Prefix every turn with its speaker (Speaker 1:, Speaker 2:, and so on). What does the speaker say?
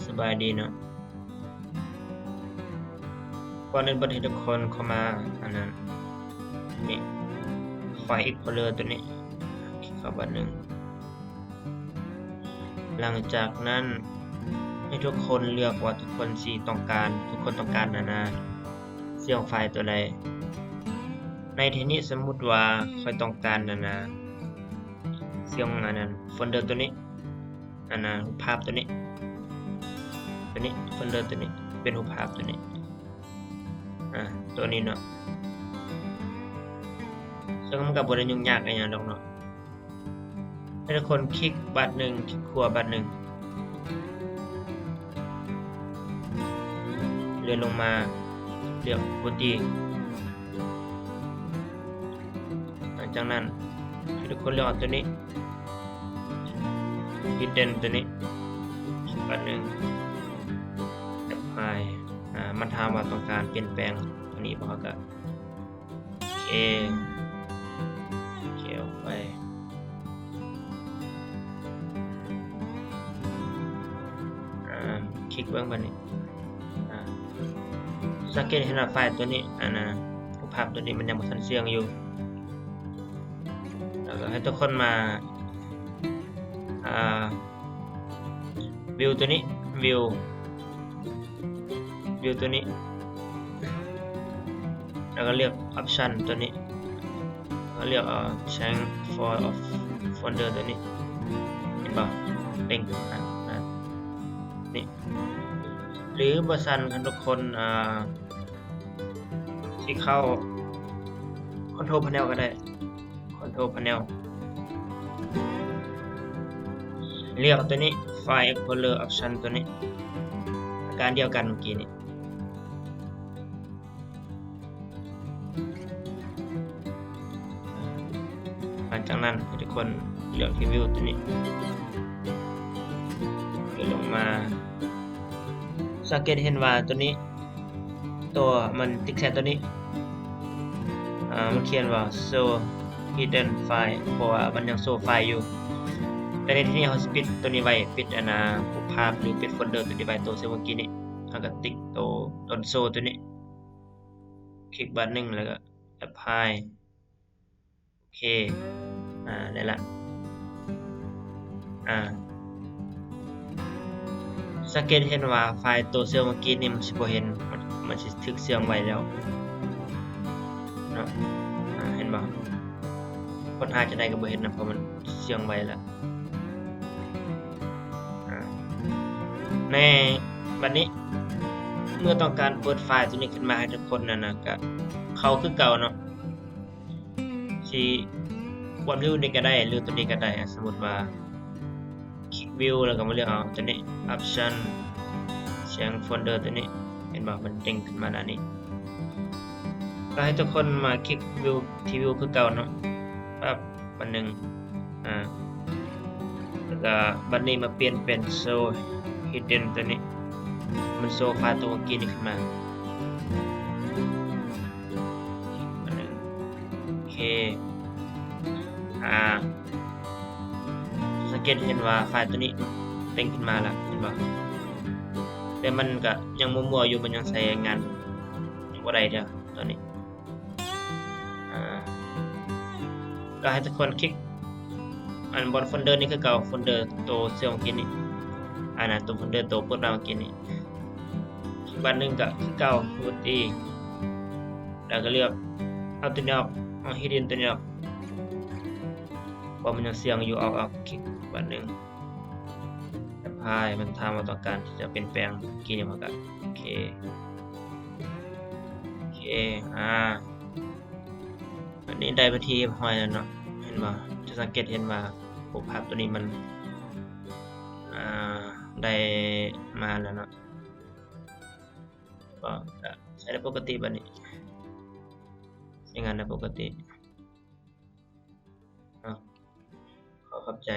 Speaker 1: สบายดีเนาะก่อนอื่นบ่ให้ทุกคนเข้ามาอันนั้นนี่ไฟล์ Explorer ตัวนี้คลิกเข้าบันหนึ่งหลังจากนั้นให้ทุกคนเลือกว่าทุกคนต้องการเสียงไฟล์ตัวใดในที่นี้สมมุติว่าค่อยต้องการเสียงอันนั้นโฟลเดอร์ตัวนี้รูปภาพตัวนี้โฟลเดอร์ตัวนี้เป็นรูปภาพตัวนี้ตัวนี้เนาะซึ่งมันก็บ่ได้ยุ่งยากอะไรอย่างดอกเนาะให้ทุกคนคลิกบัตรหนึ่งคลิกขวาบัตรหนึ่งเลื่อนลงมาเลือกปกติหลังจากนั้นให้ทุกคนเลือกตัวนี้ hidden ตัวนี้บัตรหนึ่ง apply มันถามว่าต้องการเปลี่ยนแปลงตัวนี้บ่ก็โอเคออกไปคลิกเบิ่งบัดนี้สังเกตเห็นว่าไฟล์ตัวนี้รูปภาพตัวนี้มันยังบ่ทันเชื่องอยู่แล้วก็ให้ทุกคนมาวิวตัวนี้วิวตัวนี้แล้วก็เลือก option ตัวนี้ก็เลือกchange for of folder ตัวนี้เห็นป่ะเด้งขึ้นมานี่หรือบซันทุกคนที่เข้า control panel ก็ได้ control panel เลือกตัวนี้ file explorer option ตัวนี้อาการเดียวกันเมื่อกี้นี้หลังจากนั้นทุกคนเลือกที่วิวตัวนี้เลื่อนลงมาสังเกตเห็นว่าตัวนี้ตัวมันติ๊กแซดตัวนี้มันเขียนว่า show hidden file เพราะว่ามันยังโชว์ไฟล์อยู่แต่ในที่นี้เขาปิดตัวนี้ไว้ปิดรูปภาพหรือปิดโฟลเดอร์ตัวนี้ไว้ตัวเมื่อกี้นี้แล้วก็ติ๊กตัวdon't show ตัวนี้คลิกบัตรหนึ่งแล้วก็ apply โอเคได้ละสังเกตเห็นว่าไฟล์ตัวเมื่อกี้นี่มันสิบ่เห็นมันสิถูกเสื่อมไว้แล้วเนาะเห็นบ่คนอาจจะได้ก็บ่เห็นนะเพราะมันเสื่อมไว้แล้วในบัดนี้เมื่อต้องการเปิดไฟล์ตัวนี้ขึ้นมาให้ทุกคนก็เข้าคือเก่าเนาะสิวาดวิวนี่ก็ได้หรือตัวนี้ก็ได้สมมุติว่าคลิกวิวแล้วก็มาเลือกเอาตัวนี้ option เสียงโฟลเดอร์ตัวนี้เห็นบ่มันเด้งขึ้นมาด้านนี้ก็ให้ทุกคนมาคลิกวิวที่วิวคือเก่าเนาะปั๊บบัดนึงแล้วก็บัดนี้มาเปลี่ยนเป็น show hidden ตัวนี้มันโชว์ไฟล์ตัวเมื่อกี้นี้ขึ้นมาบัดนึงโอเคสังเกตเห็นว่าไฟล์ตัวนี้เด้งขึ้นมาแล้วเห็นบ่แต่มันก็ยังมัวๆอยู่มันยังใช้งานอยู่บ่ได้เด้อตอนนี้ก็ให้ทุกคนคลิกบนโฟลเดอร์นี้คือเก่าโฟลเดอร์ตัวเมื่อกี้นี้ตัวโฟลเดอร์ตัวเปิดมาเมื่อกี้นี้บันหนึ่งก็คือเก่าปกติแล้วก็เลือกเอาตัวนี้ออกเอา hidden ตัวนี้ออกเพราะมันยังเสียงอยู่เอาคลิกบันหนึ่งapply มันทำมาต้องการที่จะเปลี่ยนแปลงกี่นี่มันก็โอเคอันนี้ได้ไปที่พอยแล้วเนาะเห็นบ่จะสังเกตเห็นว่ารูปภาพตัวนี้มันได้มาแล้วเนาะก็ใช้ได้ปกติบัดนี้ใช้งานได้ปกติขอขอบใจ